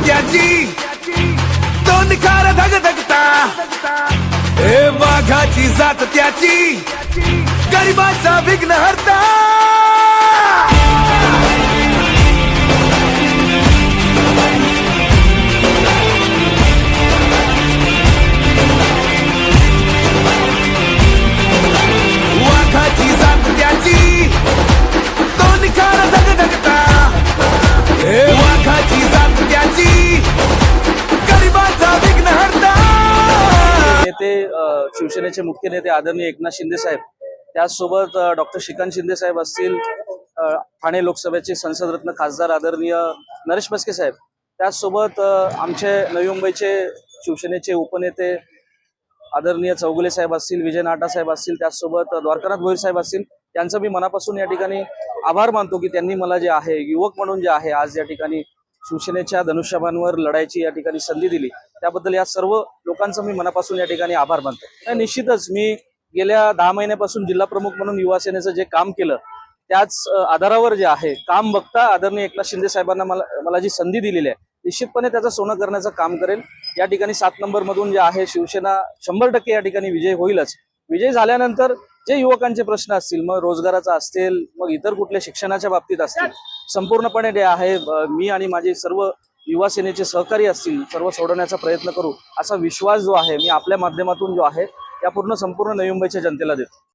त्याची तो निखार धगधगता हे वाघाची जात त्याची गरिबाचा विघ्न हरता वाघाची जात त्याची तो निखार धगधगता हे वाघाची जात त्याची गरिबाचा विघ्न हरता नेते शिवसेनेचे मुख्य नेते आदरणीय एकनाथ शिंदे साहेब, त्याचसोबत डॉक्टर श्रीकांत शिंदे साहेब असतील, ठाणे लोकसभेचे संसदरत्न खासदार आदरणीय नरेश म्हस्के साहेब, त्याचसोबत आमचे नवी मुंबईचे शिवसेनेचे उपनेते आदरणीय चौगुले साहेब असतील, विजय नाटा साहेब असतील, त्याचसोबत द्वारकानाथ भोईर साहेब असतील, त्यांचं मी मनापासून या ठिकाणी आभार मानतो की त्यांनी मला जे आहे युवक म्हणून जे आहे आज या ठिकाणी शिवसेनेच्या धनुष्यबाणावर लढायची या ठिकाणी संधी दिली, त्याबद्दल या सर्व लोकांचं मी मनापासून या ठिकाणी आभार मानतो. निश्चितच मी गेल्या 10 महिन्यापासून जिल्हा प्रमुख म्हणून युवा सेनेचं जे काम केलं त्याच आधारावर जे आहे काम बघता आदरणीय एकनाथ शिंदे साहेबांना मला जी संधी दिलेली आहे निश्चितपणे त्याचं सोनं करण्याचं काम करेल. या ठिकाणी 7 नंबर मधून जे आहे शिवसेना 100% या ठिकाणी विजय होईलच. विजय झाल्यानंतर जे युवकांचे प्रश्न असतील, मग रोजगाराचा असतील, मग इतर कुठल्या शिक्षणाच्या बाबतीत असतील, संपूर्णपणे जे आहे मी आणि माझे सर्व युवा सेनेचे सहकारी असतील सर्व सोडवण्याचा प्रयत्न करू असा विश्वास जो आहे मी आपल्या माध्यमातून जो आहे या संपूर्ण नवी मुंबईच्या जनतेला देतो.